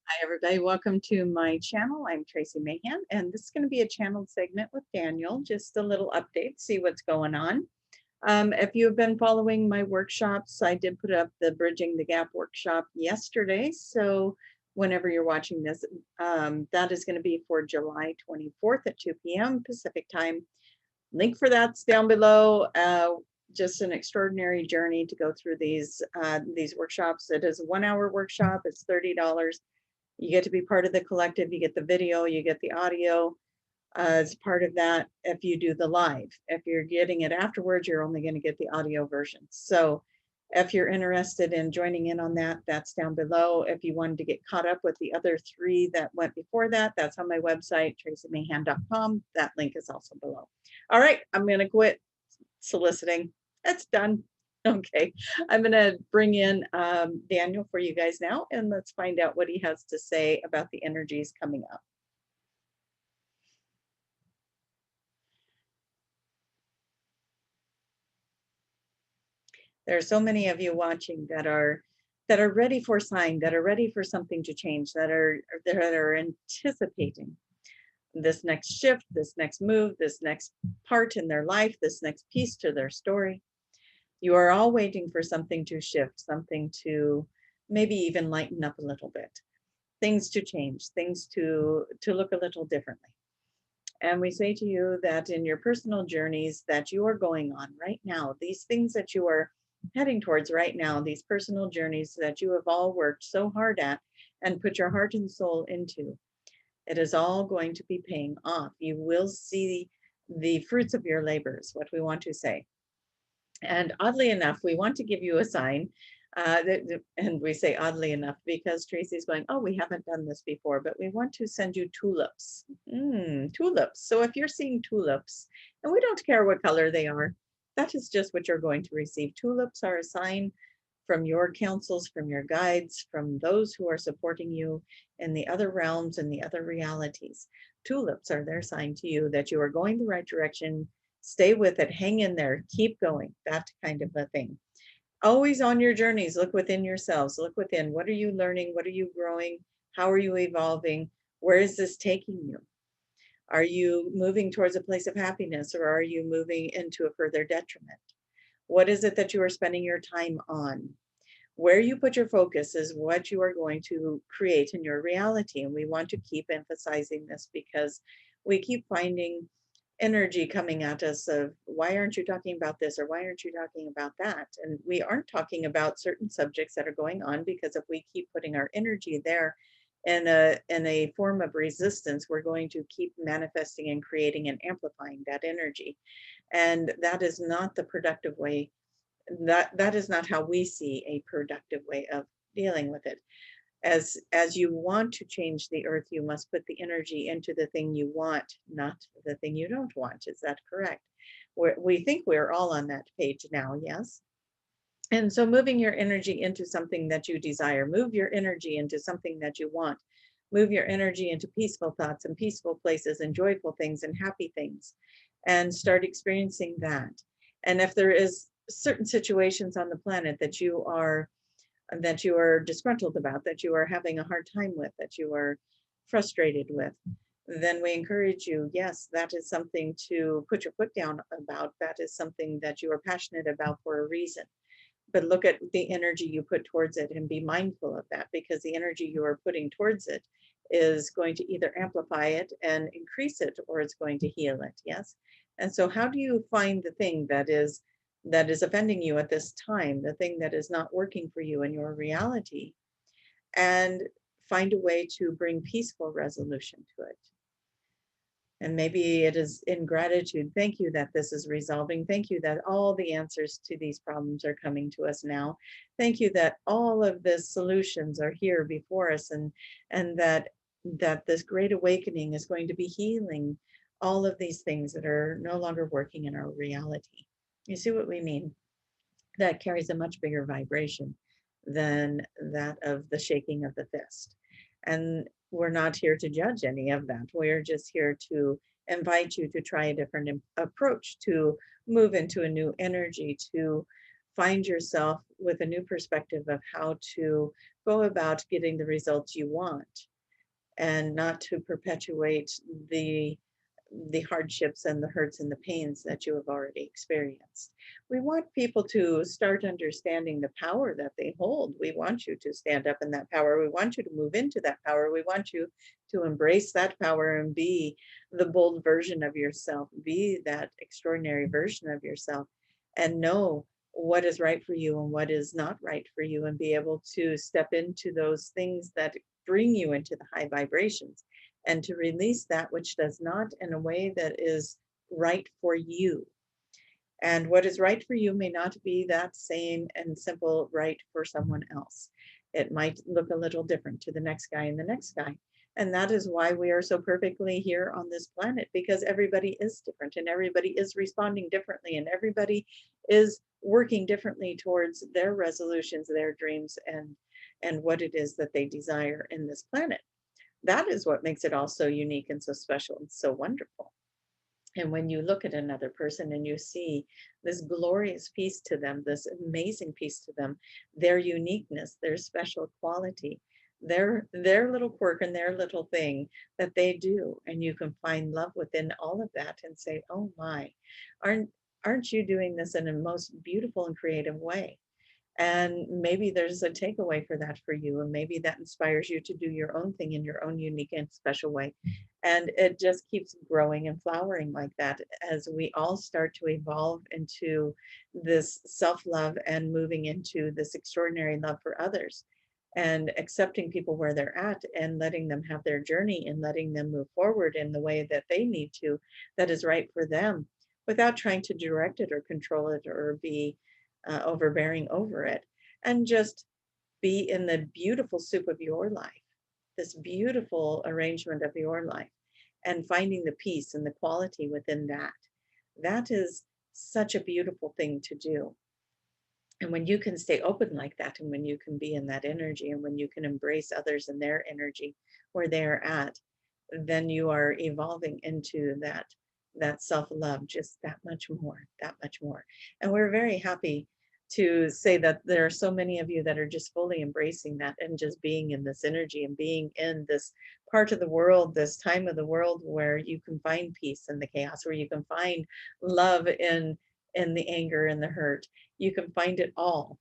Hi, everybody. Welcome to my channel. I'm Tracie Mahan, and this is going to be a channeled segment with Daniel, just a little update, see what's going on. If you've been following my workshops, I did put up the Bridging the Gap workshop yesterday. So whenever you're watching this, that is going to be for July 24th at 2 p.m. Pacific time. Link for that's down below. Just an extraordinary journey to go through these workshops. It is a 1-hour workshop. It's $30. You get to be part of the collective. You get the video, you get the audio as part of that if you do the live. If you're getting it afterwards, you're only going to get the audio version. So if you're interested in joining in on that, that's down below. If you wanted to get caught up with the other 3 that went before that, that's on my website, traciemahan.com. That link is also below. All right, I'm going to quit soliciting. That's done. Okay, I'm going to bring in Daniel for you guys now, and let's find out what he has to say about the energies coming up. There are so many of you watching that are ready for a sign, that are ready for something to change, that are anticipating this next shift, this next move, this next part in their life, this next piece to their story. You are all waiting for something to shift, something to maybe even lighten up a little bit, things to change, things to look a little differently. And we say to you that in your personal journeys that you are going on right now, these things that you are heading towards right now, these personal journeys that you have all worked so hard at and put your heart and soul into, it is all going to be paying off. You will see the fruits of your labors, what we want to say. And oddly enough, we want to give you a sign. And we say oddly enough because Tracie's going, oh, we haven't done this before, but we want to send you tulips. Tulips. So if you're seeing tulips, and we don't care what color they are, that is just what you're going to receive. Tulips are a sign from your counsels, from your guides, from those who are supporting you in the other realms and the other realities. Tulips are their sign to you that you are going the right direction. Stay with it, hang in there, keep going, that kind of a thing. Always on your journeys, look within yourselves, look within. What are you learning? What are you growing? How are you evolving? Where is this taking you? Are you moving towards a place of happiness, or are you moving into a further detriment? What is it that you are spending your time on? Where you put your focus is what you are going to create in your reality. And we want to keep emphasizing this because we keep finding energy coming at us of why aren't you talking about this, or why aren't you talking about that? And we aren't talking about certain subjects that are going on because if we keep putting our energy there in a form of resistance, we're going to keep manifesting and creating and amplifying that energy. And that is not the productive way. That is not how we see a productive way of dealing with it. As you want to change the earth, you must put the energy into the thing you want, not the thing you don't want. Is that correct? We think we're all on that page now, yes? And so moving your energy into something that you desire, move your energy into something that you want, move your energy into peaceful thoughts and peaceful places and joyful things and happy things, and start experiencing that. And if there is certain situations on the planet that you are disgruntled about, that you are having a hard time with, that you are frustrated with, then we encourage you, yes, that is something to put your foot down about. That is something that you are passionate about for a reason. But look at the energy you put towards it and be mindful of that, because the energy you are putting towards it is going to either amplify it and increase it, or it's going to heal it. Yes. And so how do you find the thing that is offending you at this time, the thing that is not working for you in your reality, and find a way to bring peaceful resolution to it? And maybe it is in gratitude. Thank you that this is resolving. Thank you that all the answers to these problems are coming to us now. Thank you that all of the solutions are here before us, and that this great awakening is going to be healing all of these things that are no longer working in our reality. You see what we mean? That carries a much bigger vibration than that of the shaking of the fist. And we're not here to judge any of that. We're just here to invite you to try a different approach, to move into a new energy, to find yourself with a new perspective of how to go about getting the results you want, and not to perpetuate the hardships and the hurts and the pains that you have already experienced. We want people to start understanding the power that they hold. We want you to stand up in that power. We want you to move into that power. We want you to embrace that power and be the bold version of yourself, be that extraordinary version of yourself, and know what is right for you and what is not right for you, and be able to step into those things that bring you into the high vibrations, and to release that which does not, in a way that is right for you. And what is right for you may not be that same and simple right for someone else. It might look a little different to the next guy and the next guy. And that is why we are so perfectly here on this planet, because everybody is different and everybody is responding differently and everybody is working differently towards their resolutions, their dreams, and what it is that they desire in this planet. That is what makes it all so unique and so special and so wonderful. And when you look at another person and you see this glorious piece to them, this amazing piece to them, their uniqueness, their special quality, their little quirk and their little thing that they do, and you can find love within all of that and say, oh my, aren't you doing this in a most beautiful and creative way? And maybe there's a takeaway for that for you, and maybe that inspires you to do your own thing in your own unique and special way. And it just keeps growing and flowering like that as we all start to evolve into this self-love and moving into this extraordinary love for others, and accepting people where they're at and letting them have their journey and letting them move forward in the way that they need to, that is right for them, without trying to direct it or control it or be overbearing over it, and just be in the beautiful soup of your life, this beautiful arrangement of your life, and finding the peace and the quality within that. That is such a beautiful thing to do. And when you can stay open like that, and when you can be in that energy, and when you can embrace others in their energy where they're at, then you are evolving into that self-love just that much more, that much more. And we're very happy to say that there are so many of you that are just fully embracing that and just being in this energy and being in this part of the world, this time of the world where you can find peace in the chaos, where you can find love in the anger and the hurt. You can find it all.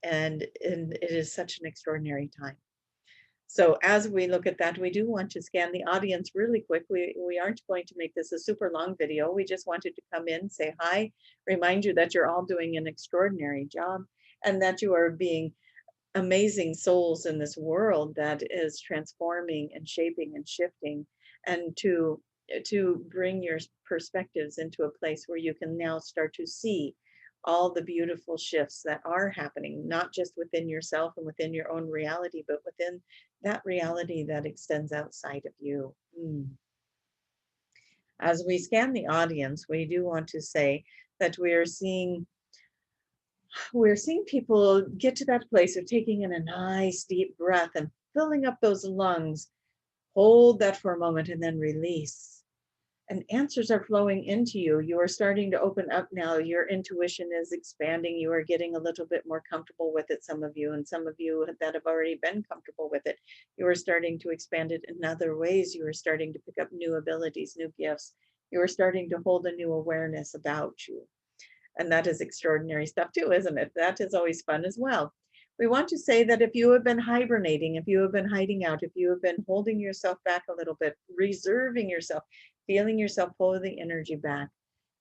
And it is such an extraordinary time. So as we look at that, we do want to scan the audience really quick. We aren't going to make this a super long video. We just wanted to come in, say hi, remind you that you're all doing an extraordinary job, and that you are being amazing souls in this world that is transforming and shaping and shifting, and to bring your perspectives into a place where you can now start to see all the beautiful shifts that are happening, not just within yourself and within your own reality, but within that reality that extends outside of you. As we scan the audience, we do want to say that we're seeing people get to that place of taking in a nice deep breath and filling up those lungs. Hold that for a moment and then release. And answers are flowing into you. You are starting to open up now. Your intuition is expanding. You are getting a little bit more comfortable with it, some of you, and some of you that have already been comfortable with it, you are starting to expand it in other ways. You are starting to pick up new abilities, new gifts. You are starting to hold a new awareness about you. And that is extraordinary stuff too, isn't it? That is always fun as well. We want to say that if you have been hibernating, if you have been hiding out, if you have been holding yourself back a little bit, reserving yourself, feeling yourself pull the energy back,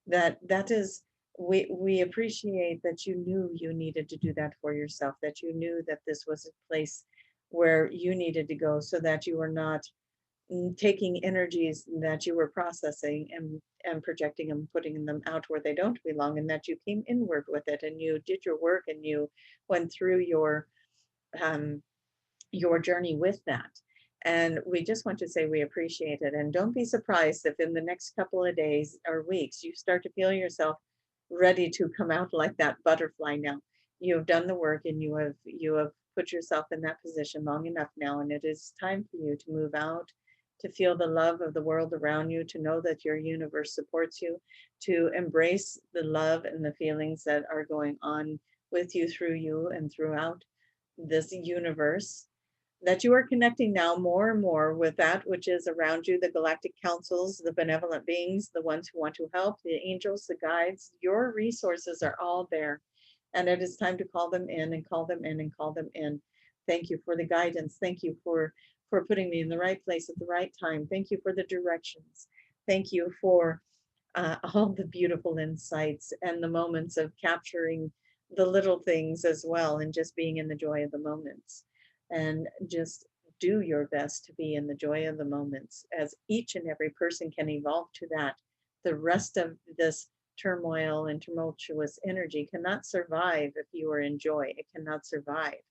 that is, we appreciate that you knew you needed to do that for yourself, that you knew that this was a place where you needed to go, so that you were not taking energies that you were processing and projecting and putting them out where they don't belong, and that you came inward with it and you did your work and you went through your journey with that. And we just want to say we appreciate it. And don't be surprised if in the next couple of days or weeks you start to feel yourself ready to come out like that butterfly now. You have done the work and you have put yourself in that position long enough now, and it is time for you to move out, to feel the love of the world around you, to know that your universe supports you, to embrace the love and the feelings that are going on with you, through you, and throughout this universe, that you are connecting now more and more with that which is around you, the galactic councils, the benevolent beings, the ones who want to help, the angels, the guides. Your resources are all there. And it is time to call them in and call them in and call them in. Thank you for the guidance. Thank you for putting me in the right place at the right time. Thank you for the directions. Thank you for all the beautiful insights and the moments of capturing the little things as well, and just being in the joy of the moments. And just do your best to be in the joy of the moments, as each and every person can evolve to that. The rest of this turmoil and tumultuous energy cannot survive if you are in joy. It cannot survive.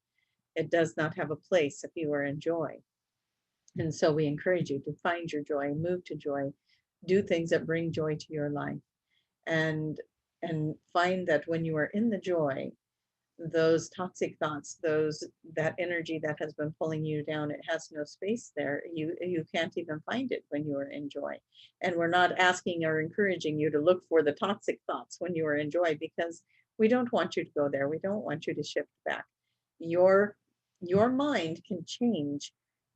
It does not have a place if you are in joy. And so we encourage you to find your joy, move to joy, do things that bring joy to your life, and find that when you are in the joy, those toxic thoughts, that energy that has been pulling you down, it has no space there. You can't even find it when you are in joy. And we're not asking or encouraging you to look for the toxic thoughts when you are in joy, because we don't want you to go there. We don't want you to shift back. Your mind can change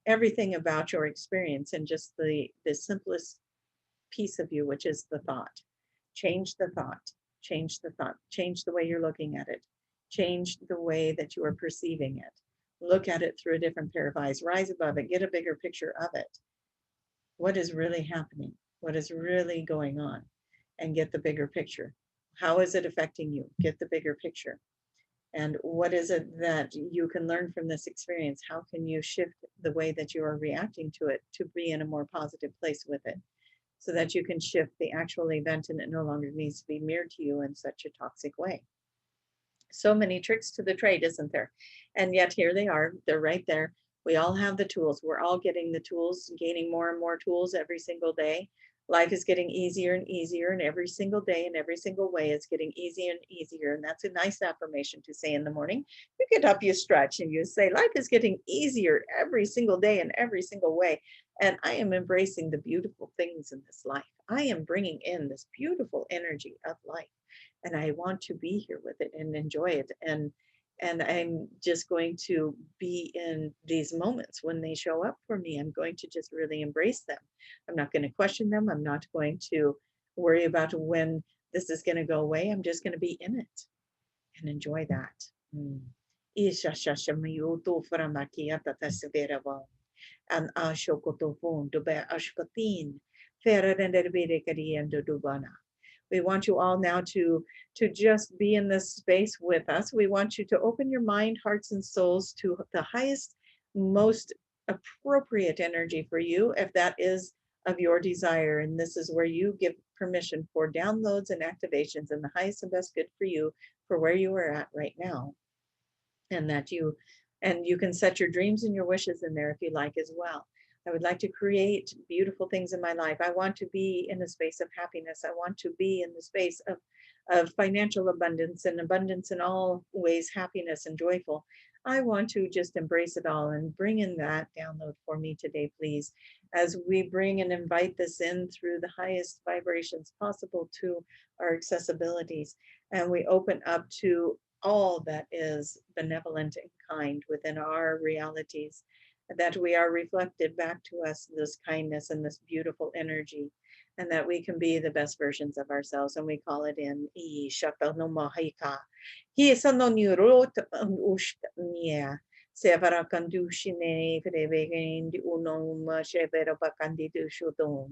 everything about your experience in just the simplest piece of you, which is the thought. Change the thought, change the thought, change the way you're looking at it, change the way that you are perceiving it. Look at it through a different pair of eyes, rise above it, get a bigger picture of it. What is really happening? What is really going on? And get the bigger picture. How is it affecting you? Get the bigger picture. And what is it that you can learn from this experience? How can you shift the way that you are reacting to it to be in a more positive place with it, so that you can shift the actual event and it no longer needs to be mirrored to you in such a toxic way? So many tricks to the trade, isn't there? And yet here they are, they're right there. We all have the tools. We're all getting the tools, gaining more and more tools every single day. Life is getting easier and easier, and every single day and every single way it's getting easier and easier. And that's a nice affirmation to say in the morning. You get up, you stretch, and you say, life is getting easier every single day in every single way. And I am embracing the beautiful things in this life. I am bringing in this beautiful energy of life, and I want to be here with it and enjoy it. And I'm just going to be in these moments when they show up for me. I'm going to just really embrace them. I'm not going to question them. I'm not going to worry about when this is going to go away. I'm just going to be in it and enjoy that. And we want you all now to just be in this space with us. We want you to open your mind, hearts, and souls to the highest, most appropriate energy for you, if that is of your desire. And this is where you give permission for downloads and activations in the highest and best good for you, for where you are at right now. And that you can set your dreams and your wishes in there if you like as well. I would like to create beautiful things in my life. I want to be in a space of happiness. I want to be in the space of financial abundance, and abundance in all ways, happiness and joyful. I want to just embrace it all, and bring in that download for me today, please, as we bring and invite this in through the highest vibrations possible to our accessibilities. And we open up to all that is benevolent and kind within our realities, that we are reflected back to us this kindness and this beautiful energy, and that we can be the best versions of ourselves. And we call it in I Shakano Mahika. He is no neurot ushnia. Severa Kandushine, Frevegain, Unoma, Shevera Bakandidu Shudon.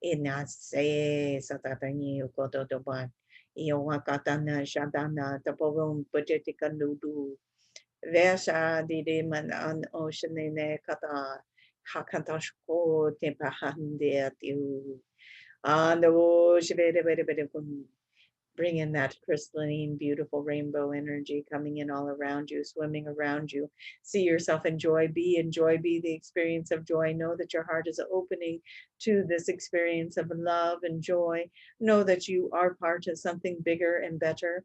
Inase Satatani Kotoban. Iowakatana Shadana, Taporum, Pajetica Nudu. Versa di man an oceanine kata hakatashko tempahande tiu. And the bring in that crystalline, beautiful rainbow energy coming in all around you, swimming around you. See yourself in joy, be the experience of joy. Know that your heart is opening to this experience of love and joy. Know that you are part of something bigger and better,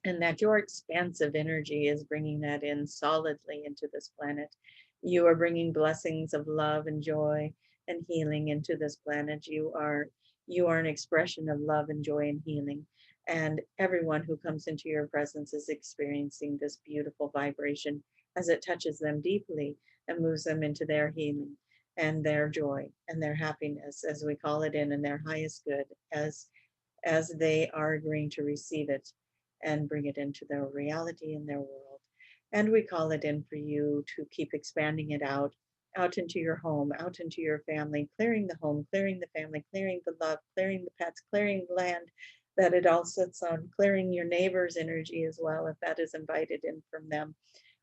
and that your expansive energy is bringing that in solidly into this planet. You are bringing blessings of love and joy and healing into this planet. You are an expression of love and joy and healing. And everyone who comes into your presence is experiencing this beautiful vibration as it touches them deeply and moves them into their healing and their joy and their happiness, as we call it in their highest good, as they are agreeing to receive it and bring it into their reality in their world. And we call it in for you to keep expanding it out into your home, out into your family, clearing the home, clearing the family, clearing the love, clearing the pets, clearing the land that it all sits on, clearing your neighbor's energy as well, if that is invited in from them.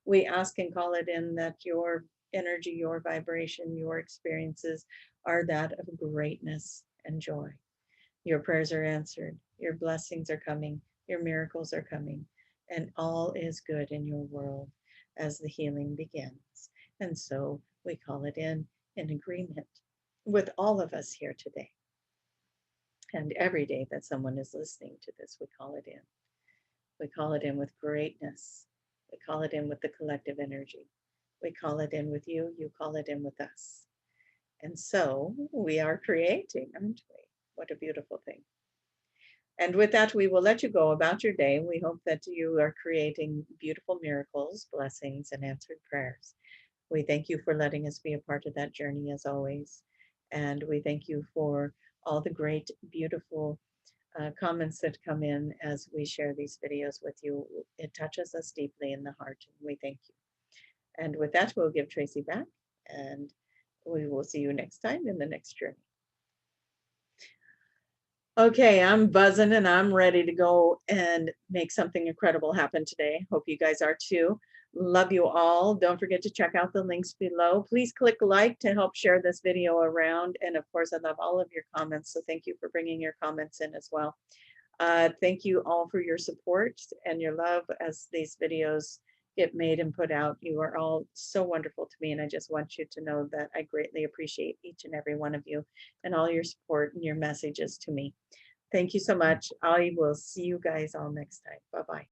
We ask and call it in that your energy, your vibration, your experiences are that of greatness and joy. Your prayers are answered, your blessings are coming, your miracles are coming, and all is good in your world as the healing begins. And so we call it in agreement with all of us here today. And every day that someone is listening to this, we call it in. We call it in with greatness. We call it in with the collective energy. We call it in with you. You call it in with us. And so we are creating, aren't we? What a beautiful thing. And with that, we will let you go about your day. We hope that you are creating beautiful miracles, blessings, and answered prayers. We thank you for letting us be a part of that journey as always. And we thank you for all the great, beautiful comments that come in as we share these videos with you. It touches us deeply in the heart, and we thank you. And with that, we'll give Tracie back, and we will see you next time in the next journey. Okay, I'm buzzing and I'm ready to go and make something incredible happen today. Hope you guys are too. Love you all. Don't forget to check out the links below. Please click like to help share this video around. And of course, I love all of your comments. So thank you for bringing your comments in as well. Thank you all for your support and your love as these videos get made and put out. You are all so wonderful to me, and I just want you to know that I greatly appreciate each and every one of you and all your support and your messages to me. Thank you so much. I will see you guys all next time. Bye-bye.